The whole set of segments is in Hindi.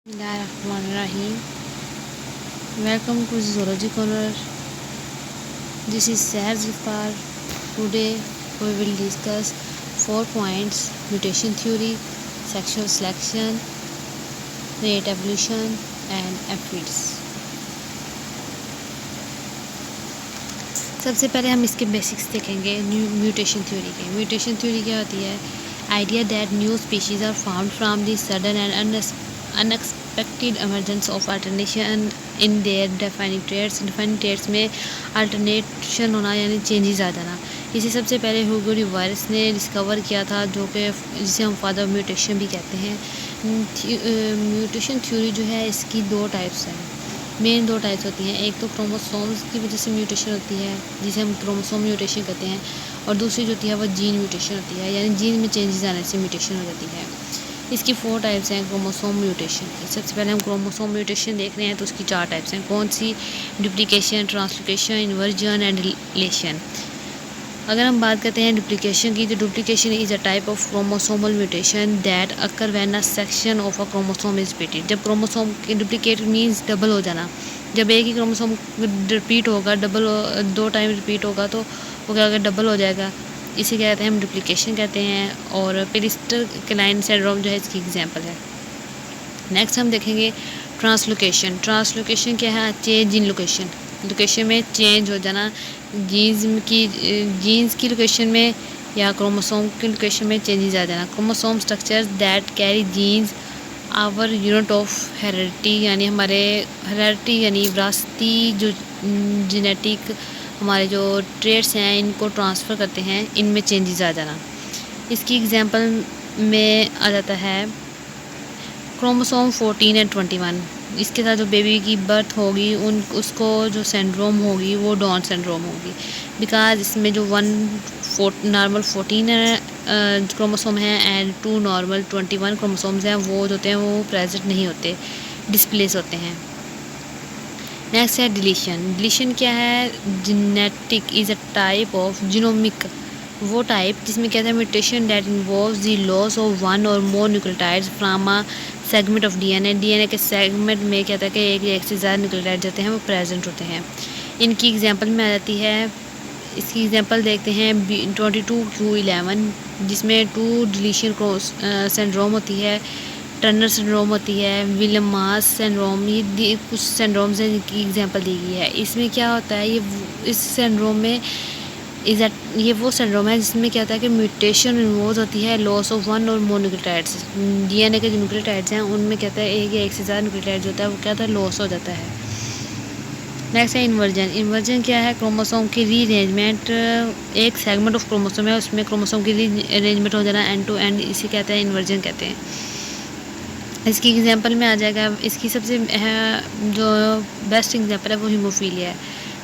Bismillahirrahmanirrahim. Welcome to Zoology Corner. This is Seher Zulfar. Today we will discuss 4 points: mutation theory, sexual selection, rate evolution, and aphids. सबसे पहले हम इसके बेसिक्स देखेंगे म्यूटेशन थ्योरी के। म्यूटेशन थ्योरी क्या होती है? Idea that new species are found from the sudden and unexpected emergence of alternation in their defining traits. Defining traits में अल्टरनेशन होना यानी चेंजेस आ जाना। इसे सबसे पहले ह्यूगो रिवायरस ने डिस्कवर किया था, जो कि जिसे हम फादर ऑफ म्यूटेशन भी कहते हैं। म्यूटेशन थ्योरी जो है इसकी 2 टाइप्स हैं। मेन 2 टाइप्स होती हैं। एक तो क्रोमोसोम्स की वजह से म्यूटेशन होती है, जिसे हम क्रोमोसोम म्यूटेशन कहते हैं, और दूसरी जो होती है वह जीन म्यूटेशन होती है, यानी जीन में चेंजेस आने से म्यूटेशन हो जाती है। इसकी 4 टाइप्स हैं क्रोमोसोम म्यूटेशन की। सबसे पहले हम क्रोमोसोम म्यूटेशन देख रहे हैं तो उसकी 4 टाइप्स हैं। कौन सी? Duplication, translocation, inversion and deletion. अगर हम बात करते हैं डुप्लीकेशन की, तो duplication is a type of chromosomal mutation that occur when a section of a chromosome is repeated. जब क्रोमोसोम के डुप्लीकेट मीन्स डबल हो जाना। जब एक ही क्रोमोसोम रिपीट होगा, 2 टाइम रिपीट होगा तो वो क्या होगा? डबल हो जाएगा। इसे क्या कहते हैं? हम डुप्लीकेशन कहते हैं। और पेरिस्टर क्लाइन सिंड्रोम जो है इसकी एग्जाम्पल है। नेक्स्ट हम देखेंगे ट्रांसलोकेशन। ट्रांसलोकेशन क्या है? Change in location. लोकेशन में चेंज हो जाना, जीन्स की लोकेशन में या क्रोमोसोम की लोकेशन में चेंजेस आ जाना। Chromosome structures that carry genes our unit of heredity, यानी हमारे हेरेडिटी यानी विरासती जो जेनेटिक हमारे जो ट्रेट्स हैं इनको ट्रांसफ़र करते हैं, इनमें चेंजेस आ जाना। इसकी एग्जांपल में आ जाता है क्रोमोसोम 14 एंड 21। इसके साथ जो बेबी की बर्थ होगी उसको जो सिंड्रोम होगी वो डाउन सिंड्रोम होगी, बिकॉज इसमें जो नॉर्मल 14 क्रोमोसोम हैं एंड 2 नॉर्मल 21 क्रोमोसोम्स हैं, वो जो होते हैं वो प्रेजेंट नहीं होते, डिस्प्लेस होते हैं। नेक्स्ट है डिलीशन। डिलीशन क्या है? Genetic is a type of genomic, वो टाइप जिसमें क्या है? Mutation that involves the loss of one or more nucleotides from a segment of DNA. DNA के सेगमेंट में क्या था कि एक या एक से ज़्यादा न्यूक्लियोटाइड जाते हैं वो प्रेजेंट होते हैं। इनकी एग्जांपल में आ जाती है, इसकी एग्जांपल देखते हैं 22q11, जिसमें 2 डिलीशन सिंड्रोम होती है, टर्नर सिंड्रोम होती है, विलियम्स सिंड्रोम, ये कुछ सिंड्रोम्स हैं जिनकी एग्जांपल दी गई है। इसमें क्या होता है? इस सिंड्रोम में ये वो सिंड्रोम है जिसमें क्या होता है कि म्यूटेशन इन्वॉल्व होती है, loss of one or more nucleotides. DNA के जो न्यूक्लियोटाइड्स हैं उनमें क्या होता है? एक या एक से ज़्यादा न्यूक्लियोटाइड जो होता है वो क्या होता है? लॉस हो जाता है। नेक्स्ट है इन्वर्जन। इन्वर्जन क्या है? क्रोमोसोम की रीअरेंजमेंट। एक सेगमेंट ऑफ क्रोमोसोम है, उसमें क्रोमोसोम की रीअरेंजमेंट हो जाना एंड टू एंड, इसे कहते हैं इन्वर्जन कहते हैं। इसकी एग्जांपल में आ जाएगा, इसकी सबसे जो बेस्ट एग्जांपल है वो हीमोफीलिया है।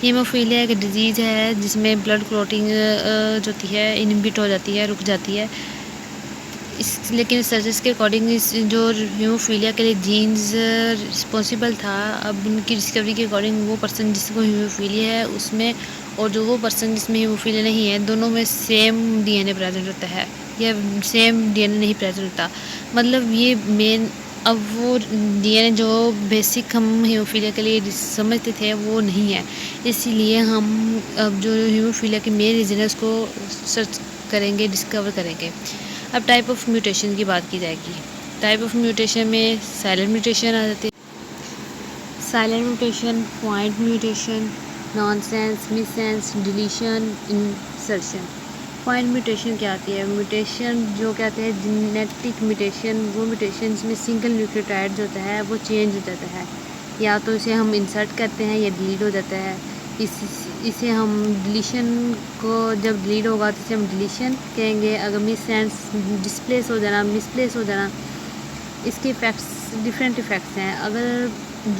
हीमोफीलिया एक डिजीज़ है जिसमें ब्लड क्लॉटिंग जो होती है इनहिबिट हो जाती है, रुक जाती है। लेकिन सर्चेस के अकॉर्डिंग इस जो हीमोफीलिया के लिए जीन्स रिस्पॉन्सिबल था, अब उनकी डिस्कवरी के अकॉर्डिंग वो पर्सन जिसको हीमोफीलिया है उसमें और जो वो पर्सन जिसमें हीमोफीलिया नहीं है, दोनों में सेम डीएनए प्रेजेंट होता है या सेम डीएनए नहीं प्रेजेंट होता। मतलब ये मेन, अब वो डीएनए जो बेसिक हम हीमोफीलिया के लिए समझते थे वो नहीं है, इसीलिए हम अब जो हीमोफीलिया के मेन रीज़न है उसको सर्च करेंगे, डिस्कवर करेंगे। अब टाइप ऑफ म्यूटेशन की बात की जाएगी। टाइप ऑफ म्यूटेशन में साइलेंट म्यूटेशन आ जाती है। Silent mutation, point mutation, nonsense, missense, deletion, insertion. Point mutation क्या आती है? म्यूटेशन जो कहते हैं जेनेटिक म्यूटेशन, वो म्यूटेशन जिसमें सिंगल न्यूक्लियोटाइड जो होता है वो चेंज हो जाता है, या तो इसे हम इंसर्ट करते हैं या डिलीट हो जाता है। इसे हम डिलीशन को जब डिलीट होगा तो इसे हम डिलीशन कहेंगे। अगर मिससेंस, डिस्प्लेस हो जाना, मिसप्लेस हो जाना, इसके इफ़ेक्ट्स डिफरेंट इफ़ेक्ट्स हैं। अगर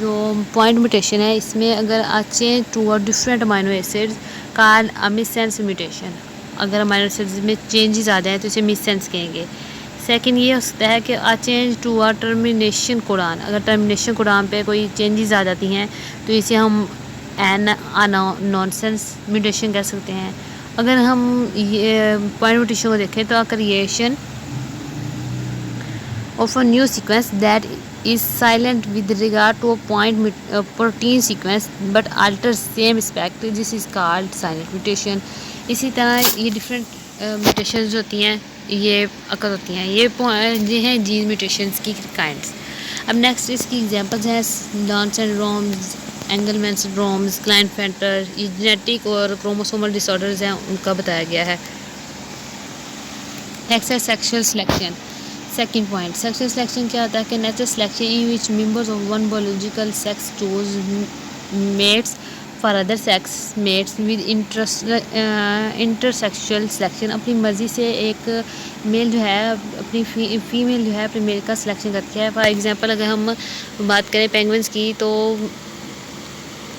जो पॉइंट म्यूटेशन है इसमें अगर a change to a different amino acids called a missense mutation. अगर अमाइनो एसिड्स में चेंजेस आ जाए तो इसे मिससेंस कहेंगे। सेकंड ये होता है कि a change to a termination codon. अगर टर्मिनेशन कोडान पे कोई चेंजेस आ जाती हैं तो इसे हम नॉनसेंस म्यूटेशन कह सकते हैं। अगर हम ये पॉइंट म्यूटेशन को देखें तो creation of a new sequence that is silent with regard to a point protein sequence but alters same aspect. This is called silent mutation. इसी तरह ये डिफरेंट म्यूटेशंस होती हैं, ये अकर होती हैं, ये हैं जीन म्यूटेशंस की काइंड्स। अब नेक्स्ट इसकी एग्जांपल्स हैं Down syndromes, Angelman syndromes, Klinefelter. ये जेनेटिक और क्रोमोसोमल डिसऑर्डर्स हैं, उनका बताया गया है। नेक्स्ट है sexual selection. Second point, sexual selection क्या होता है कि natural selection in which members of one biological sex choose mates for other sex mates with intersexual selection. अपनी मर्ज़ी से एक मेल जो है अपनी फीमेल जो है अपने मेल का सिलेक्शन करती है। फॉर एग्जांपल अगर हम बात करें पेंगुइन्स की, तो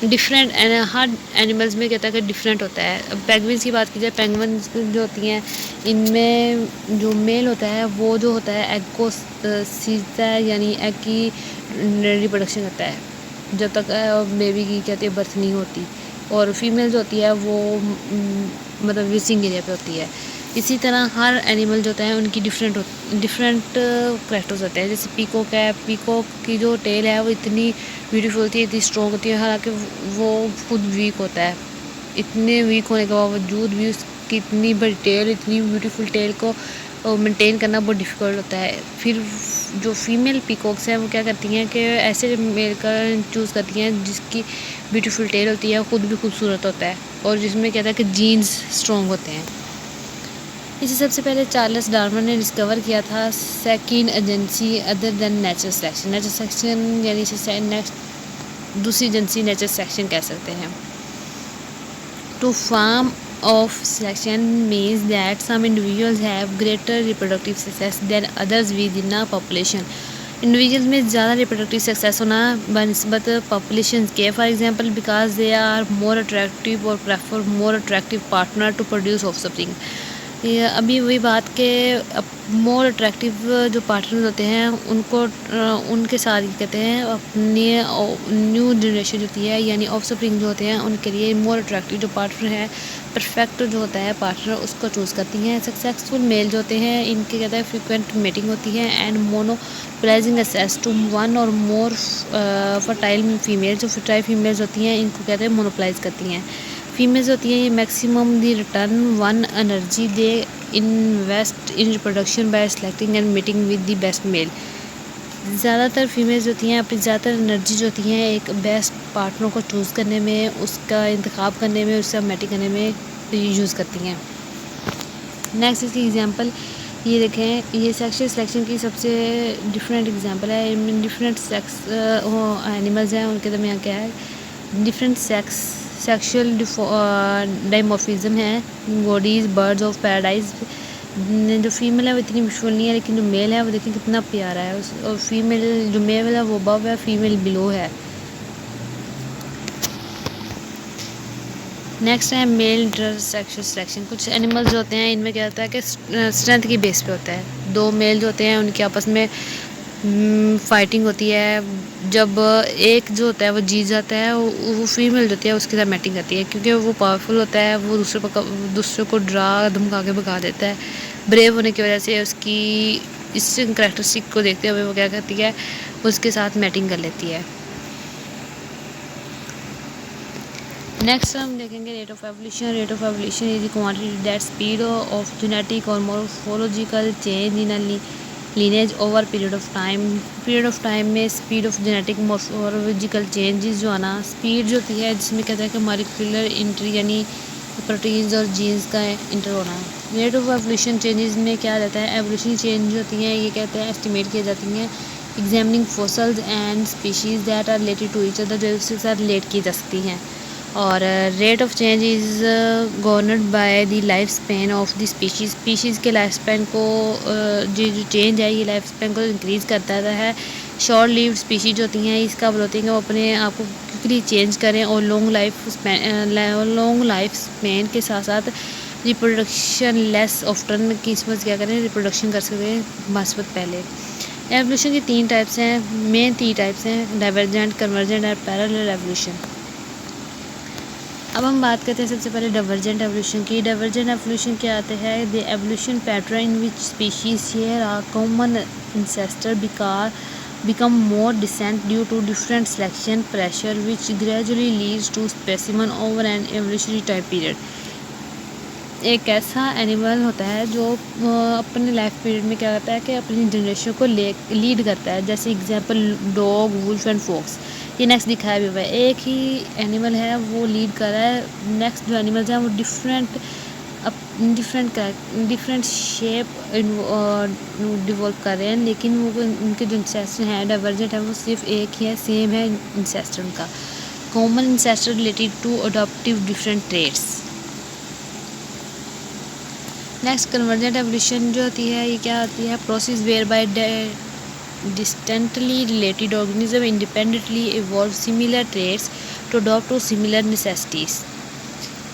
डिफरेंट हर एनिमल्स में कहता है कि डिफरेंट होता है। अब पेंगुइन्स की बात की जाए, पेंगुइन्स जो होती हैं इनमें जो मेल होता है वो जो होता है एग को सींचता है, यानी एग की रिप्रोडक्शन करता है जब तक बेबी की कहते हैं बर्थ नहीं होती, और फीमेल जो होती है वो मतलब विसिंग एरिया पे होती है। इसी तरह हर एनिमल जो होता है उनकी डिफरेंट कैरेक्टर्स होते हैं। जैसे पीकॉक है, पीकॉक की जो टेल है वो इतनी ब्यूटीफुल होती है, इतनी स्ट्रॉन्ग होती है, हालांकि वो खुद वीक होता है। इतने वीक होने के बावजूद भी उसकी इतनी बड़ी टेल, इतनी ब्यूटीफुल टेल को मेंटेन करना बहुत डिफ़िकल्ट होता है। फिर जो फीमेल पीकॉक्स हैं वो क्या करती हैं कि ऐसे मेल का चूज़ करती हैं जिसकी ब्यूटीफुल टेल होती है, ख़ुद भी खूबसूरत होता है, और जिसमें कहता है कि जीन्स स्ट्रॉन्ग होते हैं। इसे सबसे पहले चार्ल्स डार्विन ने डिस्कवर किया था second agency other than natural selection. Natural selection यानी इसे नेक्स्ट दूसरी एजेंसी नेचुरल सिलेक्शन कह सकते हैं। Two form of selection means that some individuals have greater reproductive success than others within a population. Individuals में ज़्यादा रिप्रोडक्टिव सक्सेस होना बनिस्बत पॉपुलेशन के। For example because they are more attractive और prefer more attractive partner to produce offspring. अभी वही बात के मोर अट्रैक्टिव जो पार्टनर होते हैं उनको उनके साथ कहते हैं अपनी न्यू जनरेशन होती है, यानी ऑफस्प्रिंग जो होते हैं उनके लिए मोर अट्रैक्टिव जो पार्टनर है, परफेक्ट जो होता है पार्टनर, उसको चूज़ करती हैं। सक्सेसफुल मेल जो होते हैं इनके कहते हैं फ्रिक्वेंट मेटिंग होती है and मोनोपोलाइजिंग access to one or more fertile female. जो फर्टाइल फीमेल्स होती हैं इनको कहते हैं मोनोपोलाइज करती हैं। फीमेल्स होती है ये maximum the return one energy they invest in reproduction by selecting and meeting with the best male. ज़्यादातर फीमेल्स होती हैं अपनी ज़्यादातर एनर्जी जो होती हैं एक बेस्ट पार्टनर को चूज़ करने में, उसका इंतखाब करने में, उससे मैटिंग करने में यूज़ करती हैं। नेक्स्ट इसकी एग्जांपल ये देखें, ये सेक्सुअल सिलेक्शन की सबसे डिफरेंट एग्जांपल है। इनमें डिफरेंट सेक्स एनिमल्स हैं, उनके दरमियान क्या है डिफरेंट सेक्सुअल डाइमॉर्फिज्म है। बॉडीज़ बर्ड्स ऑफ पैराडाइज, जो फीमेल है वो इतनी ब्यूटीफुल नहीं है, लेकिन जो मेल है वो देखें कितना प्यारा है। और फीमेल जो मेल है वो अबव है, फीमेल बिलो है। नेक्स्ट है मेल इंटरसेक्सुअल सिलेक्शन। कुछ एनिमल्स जो होते हैं इनमें क्या होता है कि स्ट्रेंथ की बेस पे होता है। दो मेल जो होते हैं उनके आपस में फाइटिंग होती है। जब एक जो होता है वो जीत जाता है, वो फीमेल जो होती है उसके साथ मैटिंग करती है, क्योंकि वो पावरफुल होता है, वो दूसरे को डरा धमका के भगा देता है। ब्रेव होने की वजह से उसकी इस करैक्टरिस्टिक को देखते हुए वो क्या करती है, उसके साथ मैटिंग कर लेती है। नेक्स्ट हम देखेंगे rate of evolution. Rate of evolution is the quantity that speed of genetic और morphological change in a lineage over period of time. Period of time में speed of genetic morphological changes जो आना, स्पीड जो होती है जिसमें कहता है कि मॉलिक्यूलर इंटर यानी प्रोटीन्स और जीन्स का इंटर होना। रेट ऑफ एवोल्यूशन चेंजेस में क्या रहता है, एवोल्यूशन चेंज जो होती हैं ये कहते हैं एस्टिमेट की जाती हैं examining fossils and species that are related to each other, जो उसके साथ रिलेट की जा सकती हैं। और rate of change is governed by the life span of the species के लाइफ स्पेन को जो चेंज है ये लाइफ स्पेन को इंक्रीज़ करता है। शॉर्ट लिव्ड स्पीशीज होती हैं इसका बोलते हैं कि वो अपने आप को क्विकली चेंज करें और लॉन्ग लाइफ स्पेन के साथ साथ रिप्रोडक्शन लेस ऑफ्टन की इसमें क्या करें रिप्रोडक्शन कर सकें बास्पत पहले। एवोल्यूशन की 3 टाइप्स हैं, मेन 3 टाइप्स हैं, डाइवर्जेंट, कन्वर्जेंट और पैरेलल एवोल्यूशन। अब हम बात करते हैं सबसे पहले डाइवर्जेंट एवोल्यूशन की। डाइवर्जेंट एवोल्यूशन क्या आते हैं, the evolution pattern in which species share a common ancestor because become more decent due to different selection pressure which gradually leads to specimen over an evolutionary time period. एक ऐसा एनिमल होता है जो अपने लाइफ पीरियड में क्या करता है कि अपनी जनरेशन को लीड करता है, जैसे example dog, wolf and fox. ये नेक्स्ट दिखाया भी हुआ है, एक ही एनिमल है वो लीड कर रहा है, नेक्स्ट जो एनिमल्स हैं वो डिफरेंट शेप डिवॉल्व कर रहे हैं, लेकिन वो उनके जो इंसेस्टर हैं डाइवर्जेंट है, वो सिर्फ एक ही है, सेम है इंसेस्टर उनका। Common ancestor related to adaptive different traits. Next convergent evolution जो होती है ये क्या होती है, process whereby distantly related organism independently evolve similar traits to adapt to similar necessities.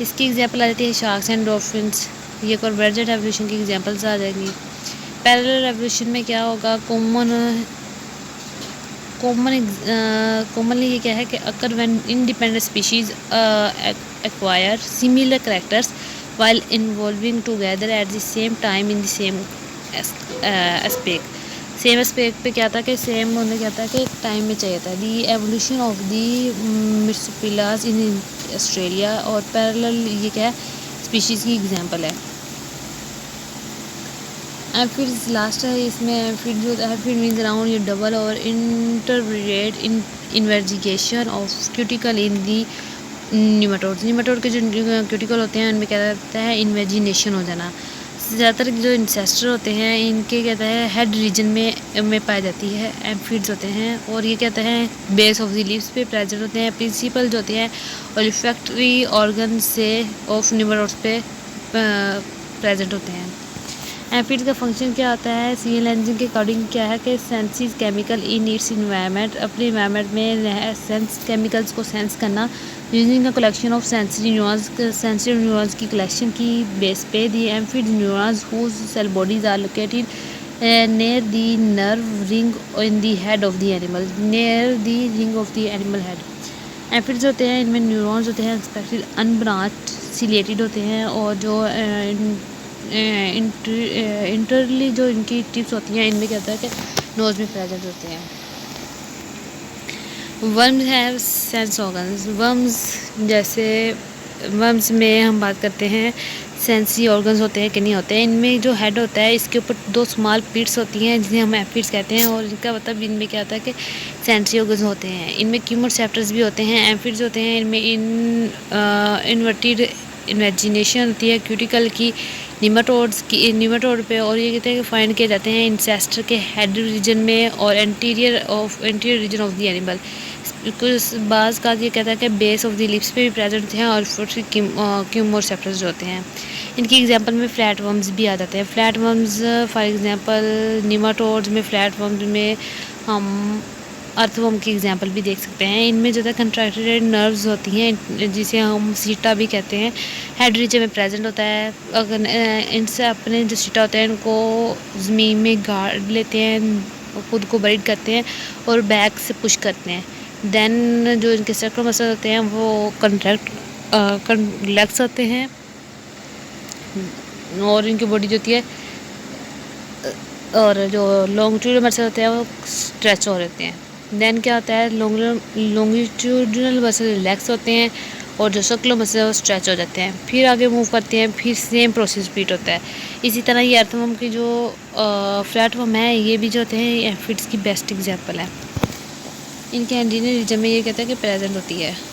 इसकी एग्जांपल आ जाती है शार्क्स एंड डॉल्फिन्स। ये कन्वर्जेंट एवोल्यूशन की एग्जांपल्स आ जाएंगी। पैरेलल एवोल्यूशन में क्या होगा, कॉमनली ये क्या है कि occur when independent species acquire similar characters while evolving together at the same time in the same aspect। Same aspect पे क्या था कि सेम होने क्या था कि एक टाइम में चाहिए था। The evolution of the marsupials in Australia और पैरेलल ये क्या है, स्पीशीज़ की एग्जांपल है। एम्फिड्स लास्ट है, इसमें एम्फिड मीन्स अराउंड ये डबल और interbred in investigation of cuticle in the nematode के जो क्यूटिकल होते हैं उनमें क्या रहता है, इन्वेजिनेशन हो जाना। ज़्यादातर जो इंसेस्टर होते हैं इनके कहते हैं हेड रीजन में पाई जाती है, एम्फिड्स होते हैं, और ये कहते हैं बेस ऑफ द लीव्स पे प्रेजेंट होते हैं। प्रिंसिपल जो होते हैं और इफेक्टरी ऑर्गन से ऑफ निमेटोड्स पे प्रेजेंट होते हैं। एम्फिड का फंक्शन क्या होता है, सी एल एंजिन के अकॉर्डिंग क्या है कि senses chemical in its environment, अपने इन्वायरमेंट में सेंस केमिकल्स को सेंस करना using a collection of sensory neurons की कलेक्शन की बेस पे the amphid neurons whose cell bodies are located near the nerve ring in the head of the animal, near the ring of the animal head। एम्फिड्स होते हैं इनमें न्यूरॉन्स होते हैं एक्सपेक्टेड अनब्रांच्ड सिलेटेड होते हैं, और जो इंटरली जो इनकी टिप्स होती हैं इनमें क्या होता है कि नोज में प्रेजेंट होते हैं। Worms have sense organs. Worms में हम बात करते हैं सेंसरी ऑर्गन्स होते हैं कि नहीं होते हैं। इनमें जो हेड होता है इसके ऊपर दो स्मॉल पिट्स होती हैं जिन्हें हम एम्फिड्स कहते हैं, और इनका मतलब इनमें क्या होता है कि सेंसरी ऑर्गन्स होते हैं। इनमें कीमोसेप्टर्स भी होते हैं। एम्फिड्स होते हैं इनमें इन्वर्टेड इमेजिनेशन होती है क्यूटिकल की निमेटोड पे, और ये कहते हैं कि फाइंड किए जाते हैं इंसेस्टर के हेड रीजन में और anterior reason of the animal. कुछ बाज़ का ये कहता है कि बेस ऑफ द लिप्स पे भी प्रेजेंट हैं और कीमोसेप्टर्स जो होते हैं। इनकी एग्जांपल में फ्लैट वर्म्स भी आ जाते हैं। Flat worms for example nematodes में फ्लैट वर्म्स में हम अर्थवर्म की एग्जांपल भी देख सकते हैं। इनमें जो है कंट्रैक्टेड नर्व्स होती हैं जिसे हम सीटा भी कहते हैं, हेड रीजन में प्रेजेंट होता है। अगर इनसे अपने जो सीटा होते हैं इनको ज़मीन में गाड़ लेते हैं, खुद को बरीड करते हैं और बैक से पुश करते हैं। देन जो इनके सर्कुलर मसल होते हैं वो रिलैक्स होते हैं, और इनकी बॉडी जो होती है और जो लॉन्गिट्यूडनल मसल होते हैं वो स्ट्रेच हो रहते हैं। देन क्या होता है, लॉन्गिट्यूडनल मसल रिलैक्स होते हैं और जो सर्कुलर मसल है वो स्ट्रेच हो जाते हैं। फिर आगे मूव करते हैं, फिर सेम प्रोसेस रिपीट होता है। इसी तरह ये अर्थवर्म की जो फ्लैटवर्म है ये भी जो होते हैं एम्फिड्स की बेस्ट एग्जांपल है। इनके एंटीरियर रीजन में ये कहते हैं कि प्रेजेंट होती है।